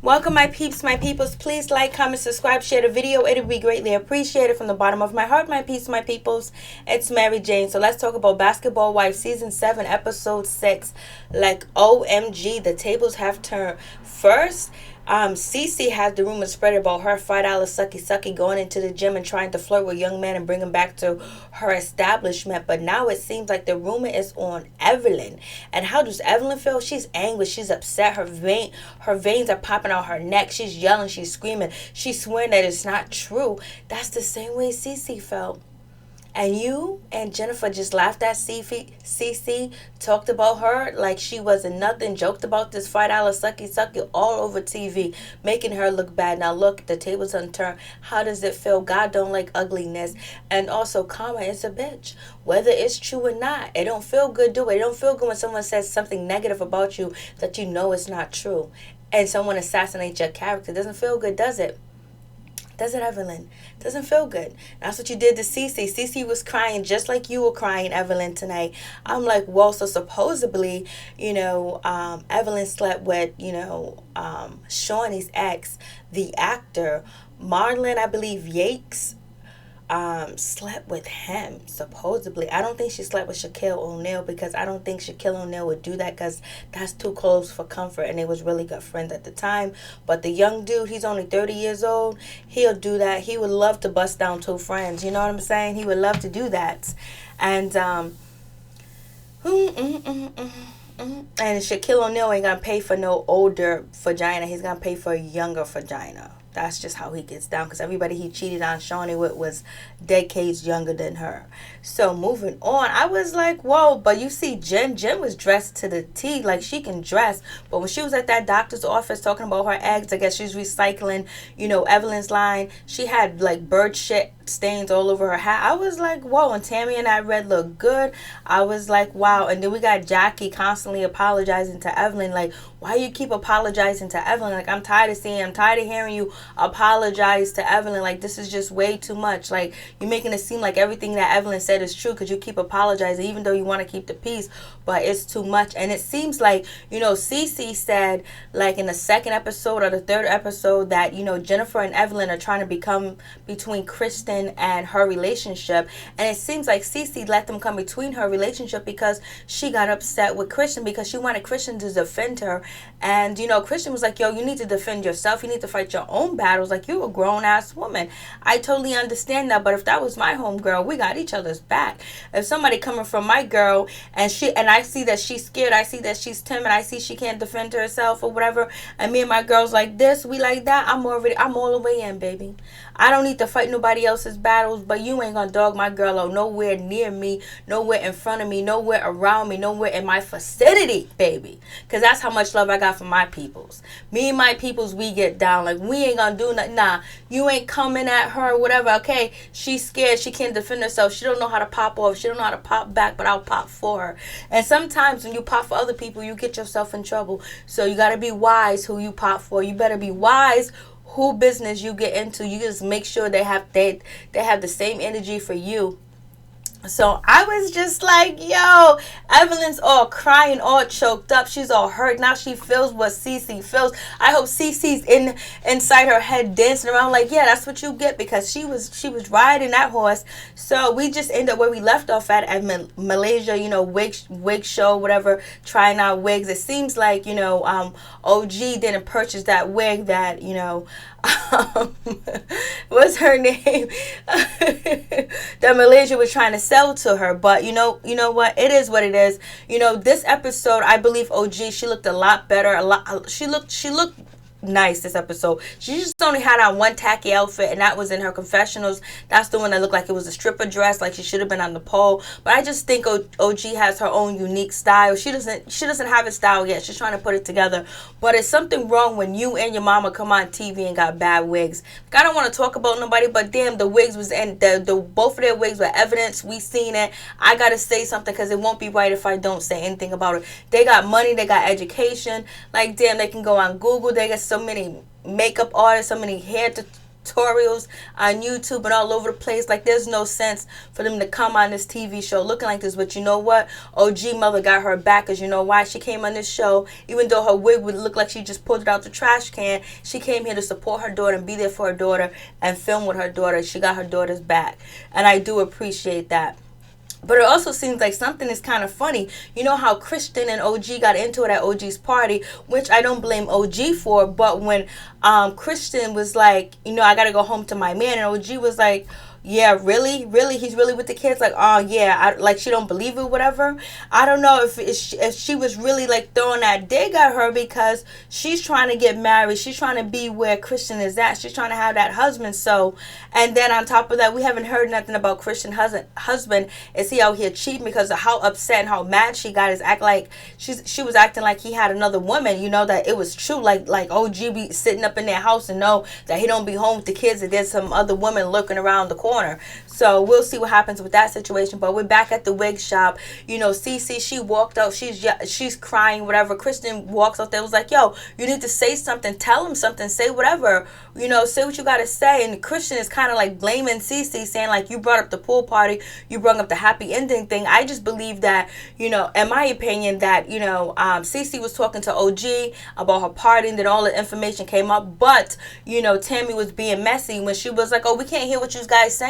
Welcome, my peeps, my peoples. Please like, comment, subscribe, share the video. It would be greatly appreciated from the bottom of my heart, my peeps, my peoples. It's Mary Jane. So let's talk about Basketball Wives Season 7, Episode 6. Like, OMG, the tables have turned. First, Cece has the rumor spread about her $5 sucky going into the gym and trying to flirt with young men and bring him back to her establishment. But now it seems like the rumor is on Evelyn. And how does Evelyn feel? She's angry. She's upset. Her veins are popping out her neck. She's yelling. She's screaming. She's swearing that it's not true. That's the same way Cece felt. And you and Jennifer just laughed at Cece, talked about her like she wasn't nothing, joked about this $5 sucky all over TV, making her look bad. Now look, the tables unturned. How does it feel? God don't like ugliness. And also, karma is a bitch. Whether it's true or not, it don't feel good, do it? It don't feel good when someone says something negative about you that you know is not true. And someone assassinates your character. It doesn't feel good, does it? Does it, Evelyn? Doesn't feel good. That's what you did to Cece. Cece was crying just like you were crying, Evelyn, tonight. I'm like, whoa, so supposedly, Evelyn slept with, Shawnee's ex, the actor, Marlon, I believe, Yates, slept with him, supposedly. I don't think she slept with Shaquille O'Neal because I don't think Shaquille O'Neal would do that because that's too close for comfort, and they was really good friends at the time. But the young dude, he's only 30 years old, he'll do that. He would love to bust down two friends, you know what I'm saying? He would love to do that. And and Shaquille O'Neal ain't gonna pay for no older vagina. He's gonna pay for a younger vagina. That's just how he gets down, because everybody he cheated on Shawnee with was decades younger than her. So moving on, I was like, whoa. But you see, Jen was dressed to the T, like she can dress. But when she was at that doctor's office talking about her eggs, I guess she's recycling, Evelyn's line. She had like bird shit stains all over her hat. I was like, whoa. And Tammy and that red look good. I was like, wow. And then we got Jackie constantly apologizing to Evelyn, like, why you keep apologizing to Evelyn? Like, I'm tired of hearing you apologize to Evelyn. Like, this is just way too much. Like, you're making it seem like everything that Evelyn said is true because you keep apologizing even though you want to keep the peace, but it's too much. And it seems like, Cece said, like, in the second episode or the third episode that, Jennifer and Evelyn are trying to become between Kristen and her relationship. And it seems like Cece let them come between her relationship because she got upset with Kristen because she wanted Kristen to defend her. And, Kristen was like, yo, you need to defend yourself. You need to fight your own battles. Like, you're a grown-ass woman. I totally understand that. But if that was my homegirl, we got each other's back. If somebody coming from my girl and I see that she's scared, I see that she's timid, I see she can't defend herself or whatever, and me and my girls like this, we like that, I'm all the way in, baby. I don't need to fight nobody else's battles, but you ain't gonna dog my girl out nowhere near me, nowhere in front of me, nowhere around me, nowhere in my vicinity, baby. Because that's how much love I got for my peoples. Me and my peoples, we get down. Like, we ain't gonna do nothing. Nah, you ain't coming at her, whatever. Okay, she's scared. She can't defend herself. She don't know how to pop off. She don't know how to pop back, but I'll pop for her. And sometimes when you pop for other people, you get yourself in trouble. So you gotta be wise who you pop for. You better be wise who business you get into. You just make sure they have the same energy for you. So I was just like, yo, Evelyn's all crying, all choked up. She's all hurt. Now she feels what Cece feels. I hope Cece's inside her head dancing around like, yeah, that's what you get, because she was riding that horse. So we just end up where we left off at Malaysia, wig show, whatever, trying out wigs. It seems like, OG didn't purchase that wig that, what's her name? That Malaysia was trying to sell to her. But you know what? It is what it is. This episode, I believe OG, she looked a lot better. She looked nice this episode. She just only had on one tacky outfit, and that was in her confessionals. That's the one that looked like it was a stripper dress, like she should have been on the pole. But I just think OG has her own unique style. She doesn't have a style yet. She's trying to put it together. But it's something wrong when you and your mama come on TV and got bad wigs. I don't want to talk about nobody, but damn, the wigs was, and the both of their wigs were evidence. We seen it. I gotta say something because it won't be right if I don't say anything about it. They got money. They got education. Like, damn, they can go on Google. They got so many makeup artists, so many hair tutorials on YouTube and all over the place. Like, there's no sense for them to come on this TV show looking like this. But you know what? OG mother got her back, because you know why? She came on this show, even though her wig would look like she just pulled it out the trash can, she came here to support her daughter and be there for her daughter and film with her daughter. She got her daughter's back, and I do appreciate that. But it also seems like something is kind of funny. You know how Christian and OG got into it at OG's party, which I don't blame OG for. But when Christian was like, you know, I got to go home to my man, and OG was like, yeah, really? He's really with the kids? Like, oh, yeah, like she don't believe it, whatever. I don't know if she was really, like, throwing that dig at her, because she's trying to get married. She's trying to be where Christian is at. She's trying to have that husband. So, and then on top of that, we haven't heard nothing about Christian husband. Is he out here cheating? Because of how upset and how mad she got, is act like she was acting like he had another woman, you know, that it was true. Like OG be sitting up in their house and know that he don't be home with the kids, and there's some other woman lurking around the corner. So we'll see what happens with that situation. But we're back at the wig shop. You know, Cece, she walked out. She's crying, whatever. Kristen walks out there, was like, yo, you need to say something. Tell him something. Say whatever. You know, say what you got to say. And Christian is kind of like blaming Cece, saying like, you brought up the pool party. You brought up the happy ending thing. I just believe that, you know, in my opinion, that, you know, Cece was talking to OG about her party, and then all the information came up. But, you know, Tammy was being messy when she was like, oh, we can't hear what you guys saying.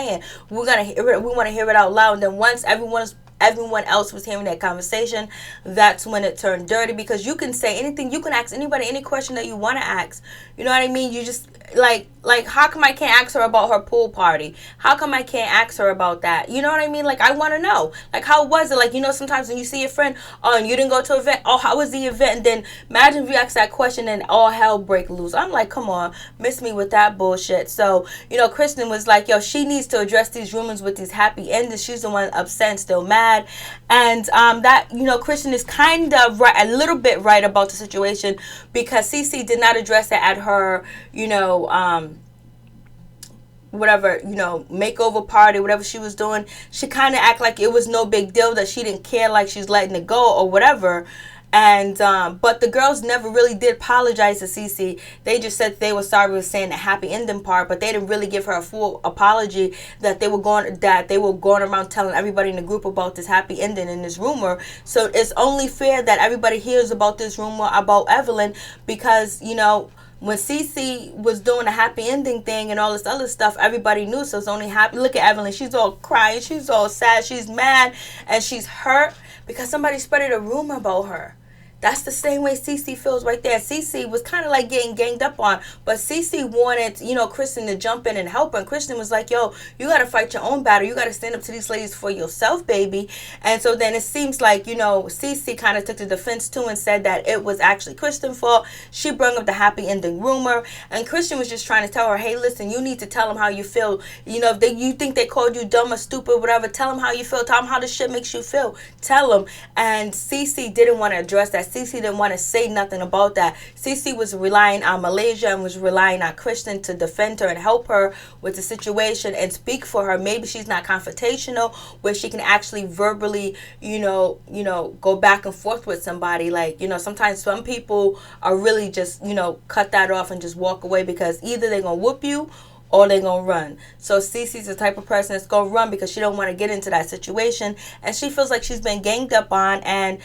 We want to hear it out loud. And then once everyone else was hearing that conversation, that's when it turned dirty, because you can say anything, you can ask anybody any question that you want to ask. You know what I mean? You just like how come I can't ask her about her pool party? How come I can't ask her about that? You know what I mean? Like, I want to know, like, how was it? Like, you know, sometimes when you see your friend, oh, and you didn't go to an event, oh, how was the event? And then imagine if you ask that question and all hell break loose. I'm like, come on, miss me with that bullshit. So, you know, Kristen was like, yo, she needs to address these rumors with these happy endings. She's the one upset and still mad. And that, you know, Kristen is kind of right, a little bit right about the situation, because Cece did not address it at her, you know, whatever, you know, makeover party, whatever she was doing. She kind of act like it was no big deal, that she didn't care, like she's letting it go or whatever. And but the girls never really did apologize to Cece. They just said they were sorry for saying the happy ending part, but they didn't really give her a full apology, that they were going around telling everybody in the group about this happy ending and this rumor. So it's only fair that everybody hears about this rumor about Evelyn, because, you know, when Cece was doing the happy ending thing and all this other stuff, everybody knew. So it's only happy. Look at Evelyn. She's all crying. She's all sad. She's mad. And she's hurt because somebody spreaded a rumor about her. That's the same way Cece feels right there. Cece was kind of like getting ganged up on, but Cece wanted, you know, Kristen to jump in and help her. And Kristen was like, yo, you got to fight your own battle. You got to stand up to these ladies for yourself, baby. And so then it seems like, you know, Cece kind of took the defense too and said that it was actually Kristen's fault. She brought up the happy ending rumor, and Kristen was just trying to tell her, hey, listen, you need to tell them how you feel. You know, if you think they called you dumb or stupid, whatever, tell them how you feel. Tell them how this shit makes you feel. Tell them. And Cece didn't want to address that. Cece didn't want to say nothing about that. Cece was relying on Malaysia and was relying on Kristen to defend her and help her with the situation and speak for her. Maybe she's not confrontational, where she can actually verbally, you know, go back and forth with somebody. Like, you know, sometimes some people are really just, you know, cut that off and just walk away, because either they're going to whoop you or they're going to run. So Cece's the type of person that's going to run, because she don't want to get into that situation. And she feels like she's been ganged up on. And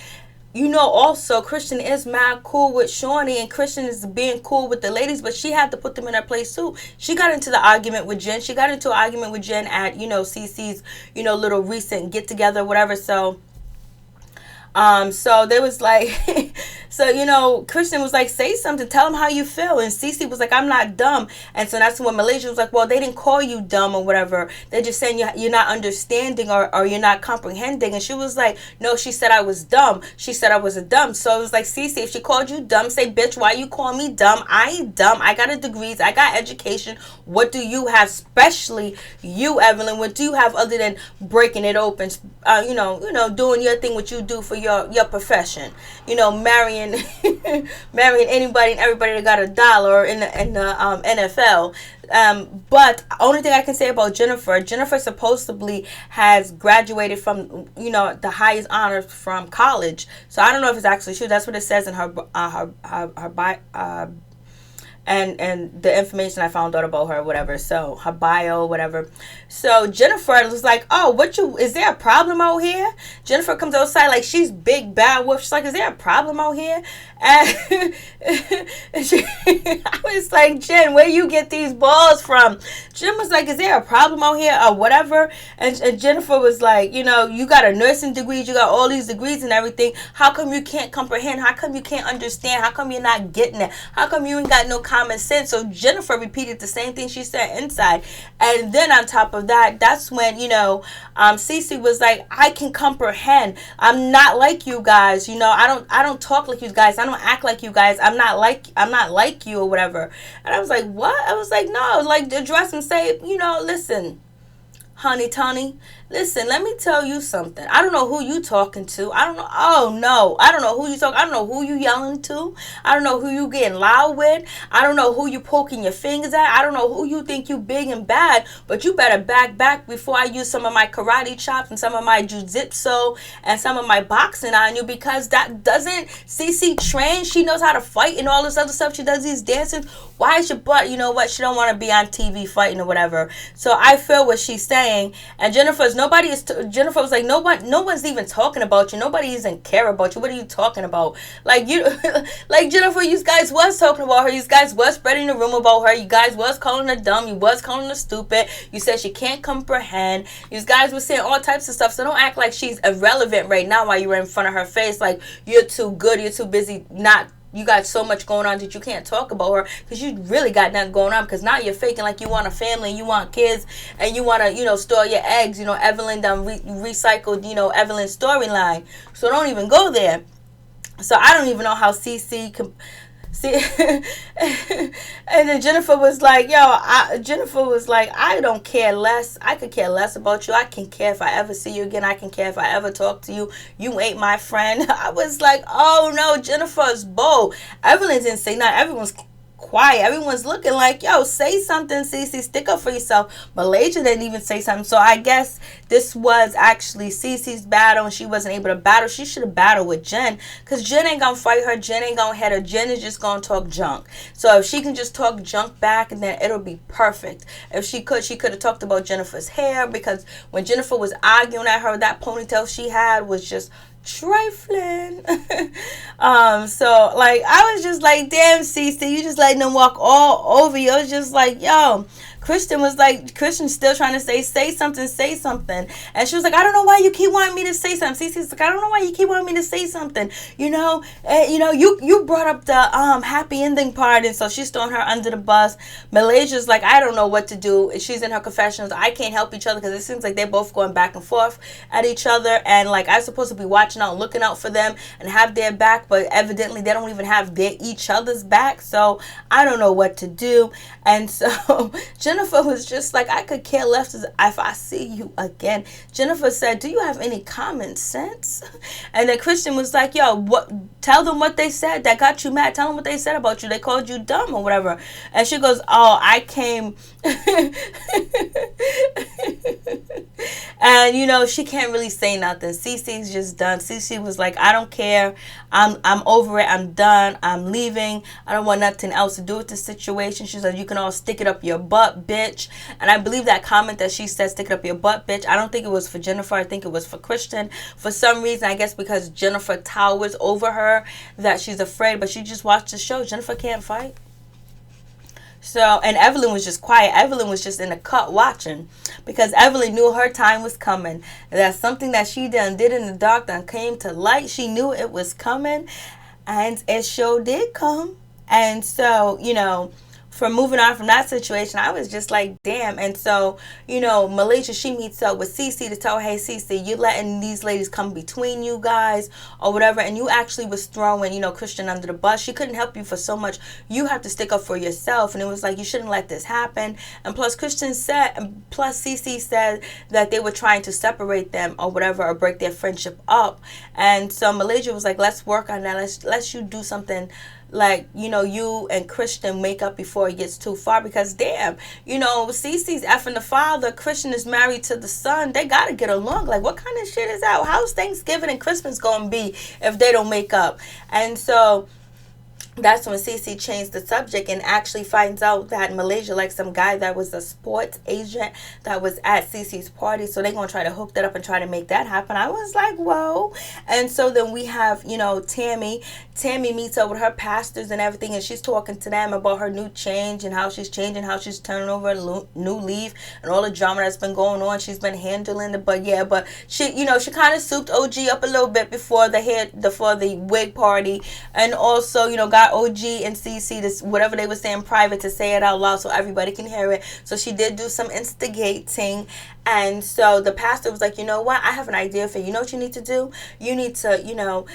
you know, also, Christian is mad cool with Shawnee, and Christian is being cool with the ladies, but she had to put them in their place too. She got into the argument with Jen. She got into an argument with Jen at, you know, Cece's, you know, little recent get together, whatever. So they was like, so, you know, Christian was like, say something, tell them how you feel. And Cece was like, I'm not dumb. And so that's when Malaysia was like, well, they didn't call you dumb or whatever. They're just saying you're not understanding or you're not comprehending. And she was like, no, she said I was dumb. She said I was a dumb. So it was like, Cece, if she called you dumb, say, bitch, why you call me dumb? I ain't dumb. I got a degrees. I got education. What do you have, especially you, Evelyn? What do you have other than breaking it open, you know, doing your thing, what you do for your profession, you know, marrying anybody and everybody that got $1 in the NFL. But only thing I can say about Jennifer supposedly has graduated from, you know, the highest honors from college. So I don't know if it's actually true. That's what it says in her and the information I found out about her, whatever. So her bio, whatever. So Jennifer was like, "Oh, is there a problem out here?" Jennifer comes outside like she's big bad wolf. She's like, "Is there a problem out here?" And I was like, "Jen, where you get these balls from?" Jen was like, "Is there a problem out here or whatever?" And Jennifer was like, "You know, you got a nursing degree, you got all these degrees and everything. How come you can't comprehend? How come you can't understand? How come you're not getting it? How come you ain't got no common sense?" So Jennifer repeated the same thing she said inside. And then on top of that, that's when, you know, Cece was like, "I can comprehend. I'm not like you guys. You know, I don't talk like you guys. I don't act like you guys. I'm not like you or whatever." And I was like, "What?" I was like, "No, like address and say, you know, listen, honey, Tony, listen, let me tell you something. I don't know who you talking to. I don't know. Oh, no. I don't know who you talking. I don't know who you yelling to. I don't know who you getting loud with. I don't know who you poking your fingers at. I don't know who you think you big and bad, but you better back before I use some of my karate chops and some of my jiu-jitsu and some of my boxing on you, because that doesn't Cece train. She knows how to fight and all this other stuff. She does these dances. Why is your butt, you know what? She don't want to be on TV fighting or whatever." So I feel what she's saying. And Jennifer was like, no one's even talking about you. Nobody even care about you. What are you talking about? Like, you, like, Jennifer, you guys was talking about her. You guys was spreading the rumor about her. You guys was calling her dumb. You was calling her stupid. You said she can't comprehend. You guys were saying all types of stuff. So don't act like she's irrelevant right now while you were in front of her face. Like, you're too good. You're too busy you got so much going on that you can't talk about her, because you really got nothing going on, because now you're faking like you want a family, you want kids, and you want to, you know, store your eggs. You know, Evelyn done recycled, you know, Evelyn's storyline. So don't even go there. So I don't even know how CC can see. And then Jennifer was like, "I don't care less. I could care less about you. I can care if I ever see you again. I can care if I ever talk to you. You ain't my friend." I was like, "Oh no, Jennifer's bold." Evelyn didn't say nothing. Everyone's quiet. Everyone's looking like, "Yo, say something, Cece. Stick up for yourself." Malaysia didn't even say something. So I guess this was actually Cece's battle, and she wasn't able to battle. She should have battled with Jen, because Jen ain't gonna fight her. Jen ain't gonna hit her. Jen is just gonna talk junk. So if she can just talk junk back, then it'll be perfect. If she could have talked about Jennifer's hair, because when Jennifer was arguing at her, that ponytail she had was just trifling. So like, I was just like, "Damn, Cece, you just letting them walk all over you." I was just like, "Yo." Christian's still trying to say something. And she was like, "I don't know why you keep wanting me to say something." Cece's like, "I don't know why you keep wanting me to say something. You know, you brought up the happy ending part." And so she's throwing her under the bus. Malaysia's like, "I don't know what to do." She's in her confessions. I can't help each other, because it seems like they're both going back and forth at each other. And like, I'm supposed to be watching out, looking out for them and have their back, but evidently they don't even have each other's back. So I don't know what to do. And so Jennifer was just like, "I could care less if I see you again." Jennifer said, "Do you have any common sense?" And then Christian was like, "Yo, tell them what they said that got you mad. Tell them what they said about you. They called you dumb or whatever." And she goes, "Oh, I came." And you know, she can't really say nothing. Cece's just done. Cece was like, "I don't care. I'm over it. I'm done. I'm leaving. I don't want nothing else to do with this situation." She said, "You can all stick it up your butt, bitch." And I believe that comment that she said, "Stick it up your butt, bitch," I don't think it was for Jennifer. I think it was for Christian. For some reason, I guess because Jennifer towers over her, that she's afraid. But she just watched the show. Jennifer can't fight. So, and Evelyn was just quiet. Evelyn was just in the cut watching, because Evelyn knew her time was coming. That's something that she did in the dark done came to light. She knew it was coming, and it sure did come. And so, you know, from moving on from that situation, I was just like, damn. And so, you know, Malaysia, she meets up with Cece to tell her, "Hey, Cece, you're letting these ladies come between you guys or whatever." And you actually was throwing, you know, Christian under the bus. She couldn't help you for so much. You have to stick up for yourself. And it was like, you shouldn't let this happen. And plus Cece said that they were trying to separate them or whatever, or break their friendship up. And so Malaysia was like, "Let's work on that. Let's you do something, like, you know, you and Christian make up before it gets too far, because damn, you know, Cece's effing the father, Christian is married to the son. They gotta get along. Like, what kind of shit is that? How's Thanksgiving and Christmas gonna be if they don't make up?" And so that's when Cece changed the subject and actually finds out that Malaysia likes some guy that was a sports agent that was at Cece's party. So they're going to try to hook that up and try to make that happen. I was like, whoa. And so then we have, Tammy. Tammy meets up with her pastors and everything, and she's talking to them about her new change and how she's changing, how she's turning over a new leaf and all the drama that's been going on. She's been handling it. But she, she kind of souped OG up a little bit before the wig party, and also, got OG and CC, this whatever they were saying private, to say it out loud so everybody can hear it. So she did do some instigating, and so the pastor was like, you know what, I have an idea for you. You know what you need to do? You need to,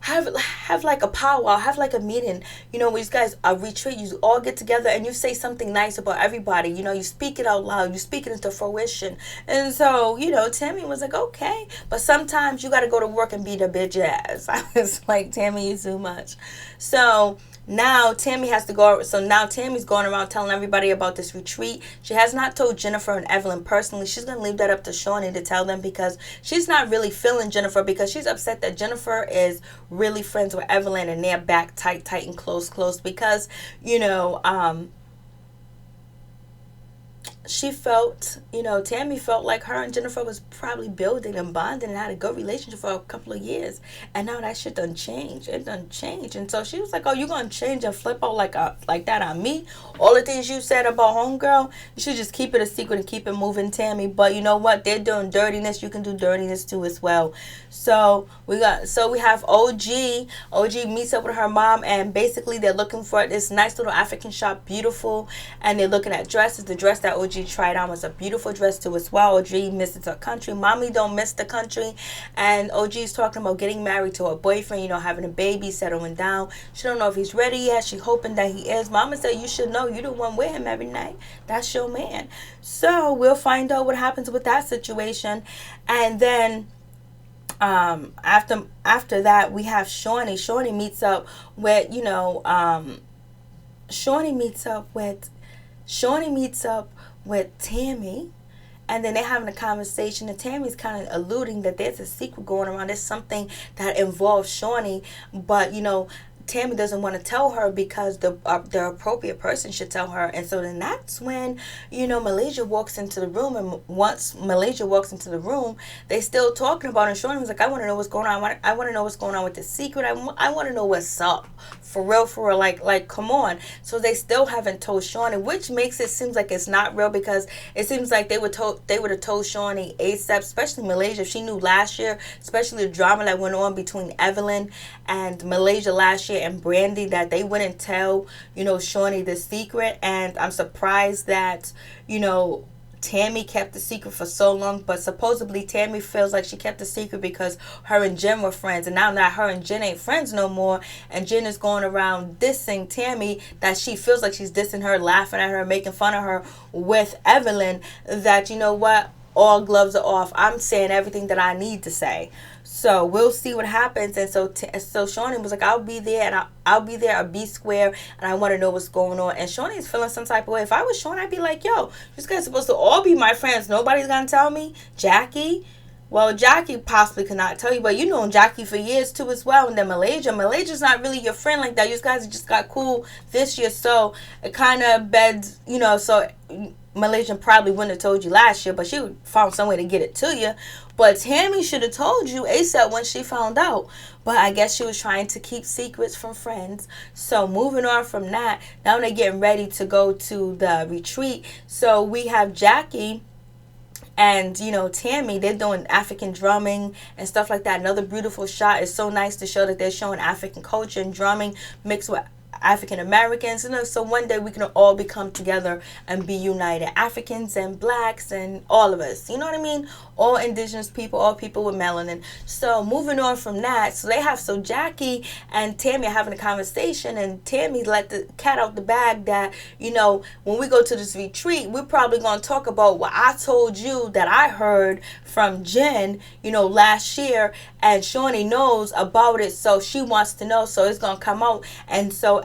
have like a powwow, have like a meeting, where you guys retreat, you all get together and you say something nice about everybody, you speak it out loud, you speak it into fruition. And so, Tammy was like, okay, but sometimes you got to go to work and be the bitch ass. I was like, Tammy, you too much. So now Tammy has to go. So now Tammy's going around telling everybody about this retreat. She has not told Jennifer and Evelyn personally. She's going to leave that up to Shawnee to tell them, because she's not really feeling Jennifer, because she's upset that Jennifer is really friends with Evelyn and they're back tight and close, because, she felt, Tammy felt like her and Jennifer was probably building and bonding and had a good relationship for a couple of years. And now that shit done changed. It done changed. And so she was like, oh, you gonna change and flip out like that on me? All the things you said about homegirl, you should just keep it a secret and keep it moving, Tammy. But you know what? They're doing dirtiness. You can do dirtiness too as well. So we have OG. OG meets up with her mom, and basically they're looking for this nice little African shop, beautiful. And they're looking at dresses. The dress that OG tried on was a beautiful dress too as well. OG misses her country. Mommy don't miss the country. And OG is talking about getting married to her boyfriend, having a baby, settling down. She don't know if he's ready yet. She hoping that he is. Mama said, you should know, you the one with him every night. That's your man. So we'll find out what happens with that situation. And then after that, we have Shawnee. Shawnee meets up with Tammy, and then they're having a conversation, and Tammy's kind of alluding that there's a secret going around. There's something that involves Shawnee, but Tammy doesn't want to tell her because the appropriate person should tell her. And so then that's when, Malaysia walks into the room. And once Malaysia walks into the room, they still talking about it. And Shawnee was like, I want to know what's going on. I want to know what's going on with the secret. I want to know what's up. For real. Like, come on. So they still haven't told Shawnee, which makes it seems like it's not real, because it seems like they would have told Shawnee ASAP, especially Malaysia. She knew last year, especially the drama that went on between Evelyn and Malaysia last year and Brandy, that they wouldn't tell, Shawnee the secret. And I'm surprised that, Tammy kept the secret for so long, but supposedly Tammy feels like she kept the secret because her and Jen were friends, and now that her and Jen ain't friends no more, and Jen is going around dissing Tammy, that she feels like she's dissing her, laughing at her, making fun of her with Evelyn, that, what, all gloves are off. I'm saying everything that I need to say. So we'll see what happens. And so Shawnee was like, I'll be there, and I'll be there at B Square, and I want to know what's going on. And Shawnee's feeling some type of way. If I was Shawnee, I'd be like, yo, you guys are supposed to all be my friends. Nobody's going to tell me. Jackie? Well, Jackie possibly cannot tell you, but you know Jackie for years too as well. And then Malaysia's not really your friend like that. You guys just got cool this year, so it kind of beds, so Malaysia probably wouldn't have told you last year, but she found some way to get it to you. But Tammy should have told you ASAP when she found out. But I guess she was trying to keep secrets from friends. So moving on from that, now they're getting ready to go to the retreat. So we have Jackie and, Tammy, they're doing African drumming and stuff like that. Another beautiful shot. It's so nice to show that they're showing African culture and drumming mixed with African Americans. So one day we can all become together and be united. Africans and blacks and all of us. You know what I mean? All indigenous people, all people with melanin. So moving on from that, so Jackie and Tammy are having a conversation, and Tammy let the cat out the bag that, when we go to this retreat, we're probably going to talk about what I told you that I heard from Jen, last year, and Shawnee knows about it, so she wants to know, so it's going to come out. And so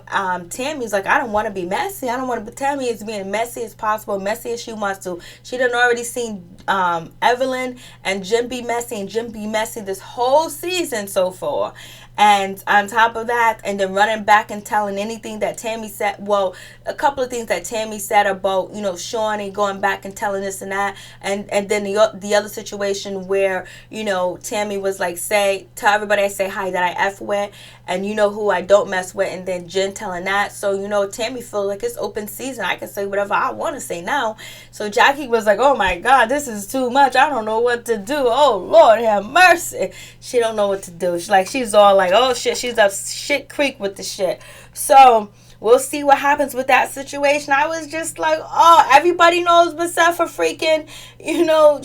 Tammy's like, I don't want to be messy. I don't want to be. Tammy is being messy as possible, messy as she wants to. She done already seen Evelyn and Jim be messy, and Jim be messy this whole season so far. And on top of that, and then running back and telling anything that Tammy said, well, a couple of things that Tammy said about, Shawnee, going back and telling this and that. And then the other situation where, Tammy was like, tell everybody I say hi that I F with, and you know who I don't mess with, and then Jen telling that. So, Tammy feels like it's open season. I can say whatever I want to say now. So Jackie was like, oh my God, this is too much. I don't know what to do. Oh Lord have mercy. She don't know what to do. She's all like, oh shit, she's up shit creek with the shit. So we'll see what happens with that situation. I was just like, oh, everybody knows except for freaking,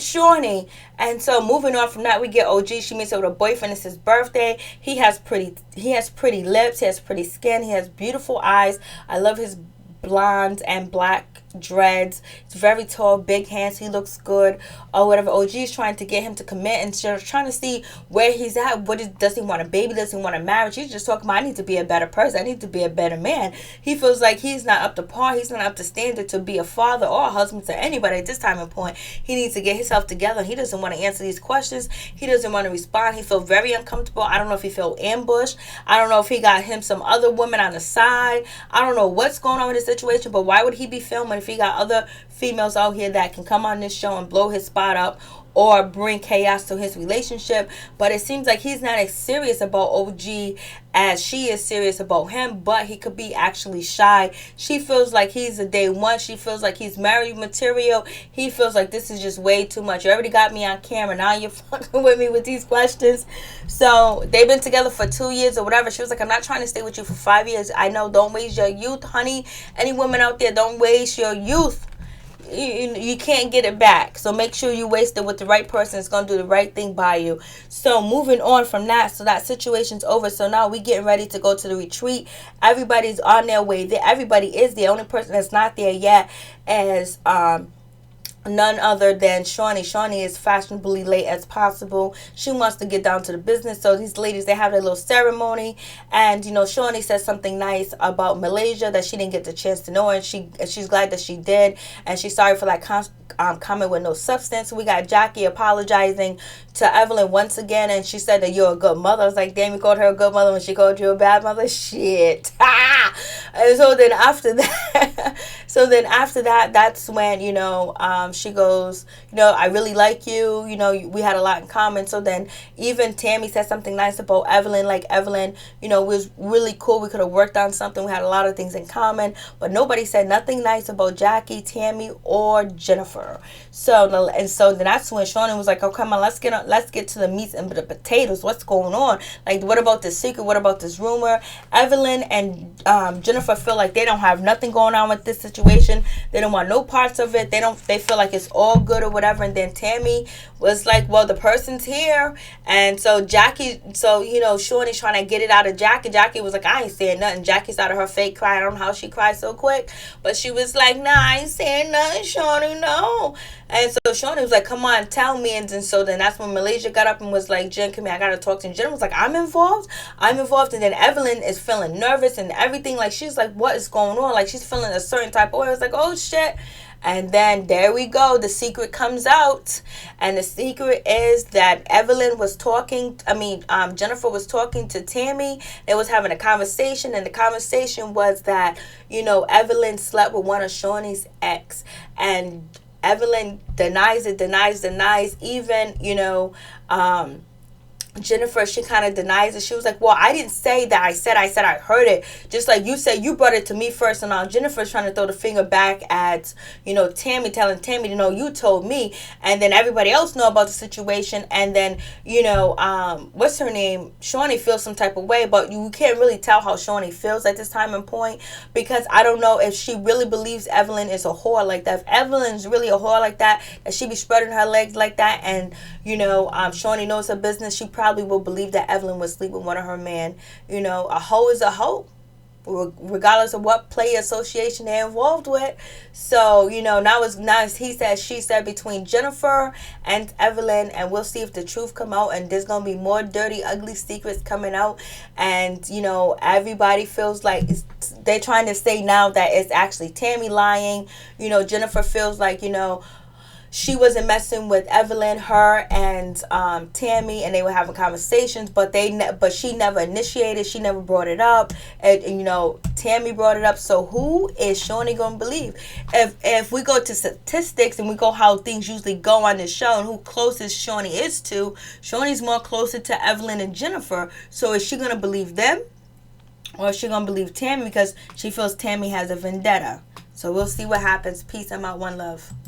Shawnee. And so moving on from that, we get OG. She meets up with her boyfriend. It's his birthday. He has pretty lips. He has pretty skin. He has beautiful eyes. I love his blonde and black dreads. He's very tall, big hands. He looks good or whatever. OG is trying to get him to commit, and she's trying to see where he's at. Does he want a baby? Does he want a marriage? He's just talking about, I need to be a better person. I need to be a better man. He feels like he's not up to par. He's not up to standard to be a father or a husband to anybody at this time and point. He needs to get himself together. He doesn't want to answer these questions. He doesn't want to respond. He feels very uncomfortable. I don't know if he felt ambushed. I don't know if he got him some other women on the side. I don't know what's going on with the situation, but why would he be filming if he got other females out here that can come on this show and blow his spot up or bring chaos to his relationship? But it seems like he's not as serious about OG as she is serious about him, but he could be actually shy. She feels like he's a day one. She feels like he's married material. He feels like this is just way too much. You already got me on camera. Now you're fucking with me with these questions. So they've been together for 2 years or whatever. She was like, I'm not trying to stay with you for 5 years. I know, don't waste your youth, honey. Any women out there, don't waste your youth. You can't get it back. So make sure you waste it with the right person that's going to do the right thing by you. So moving on from that, so that situation's over. So now we getting ready to go to the retreat. Everybody's on their way there. Everybody is there. Only person that's not there yet is none other than Shawnee. Shawnee is fashionably late as possible. She wants to get down to the business. So these ladies, they have their little ceremony. And, Shawnee says something nice about Malaysia that she didn't get the chance to know. And she's glad that she did. And she's sorry for that comment with no substance. We got Jackie apologizing to Evelyn once again. And she said that you're a good mother. I was like, damn, you called her a good mother when she called you a bad mother? Shit. And so then after that, that's when, she goes, I really like you. We had a lot in common. So then even Tammy said something nice about Evelyn. Like Evelyn, was really cool. We could have worked on something. We had a lot of things in common. But nobody said nothing nice about Jackie, Tammy, or Jennifer. So then that's when Shawnee was like, oh, come on, let's get to the meat and the potatoes. What's going on? Like, what about this secret? What about this rumor? Evelyn and Jennifer feel like they don't have nothing going on with this situation. They don't want no parts of it. They feel like it's all good or whatever. And then Tammy was like, well, the person's here. And so Shawnee's trying to get it out of Jackie. Jackie was like, I ain't saying nothing. Jackie started her fake cry. I don't know how she cried so quick, but she was like, nah, I ain't saying nothing, Shawnee, no. And so Shawnee was like, come on, tell me. And then that's when Malaysia got up and was like, Jen, come here, I gotta talk to you. Jen was like, I'm involved. And then Evelyn is feeling nervous and everything. Like, she's like, what is going on? Like, she's feeling a certain type of way. I was like, oh shit. And then there we go. The secret comes out. And the secret is that Jennifer was talking to Tammy. They was having a conversation. And the conversation was that, Evelyn slept with one of Shawnee's ex. And Evelyn denies it. Even, Jennifer, she kind of denies it. She was like, well, I didn't say that. I said I heard it. Just like you said, you brought it to me first. And now Jennifer's trying to throw the finger back at, Tammy, telling Tammy, you told me. And then everybody else know about the situation. And then, what's her name? Shawnee feels some type of way. But you can't really tell how Shawnee feels at this time and point. Because I don't know if she really believes Evelyn is a whore like that. If Evelyn's really a whore like that she be spreading her legs like that. And, Shawnee knows her business. She probably will believe that Evelyn would sleep with one of her men. A hoe is a hoe, regardless of what play association they're involved with. So, now it's he said, she said between Jennifer and Evelyn, and we'll see if the truth come out, and there's going to be more dirty, ugly secrets coming out. And, everybody feels like they're trying to say now that it's actually Tammy lying. Jennifer feels like, she wasn't messing with Evelyn, her and Tammy, and they were having conversations, but but she never initiated, she never brought it up, and you know, Tammy brought it up. So who is Shawnee gonna believe? If we go to statistics and we go how things usually go on this show and who closest Shawnee is to, Shawnee's more closer to Evelyn and Jennifer. So is she gonna believe them, or is she gonna believe Tammy because she feels Tammy has a vendetta? So we'll see what happens. Peace. I'm out. One love.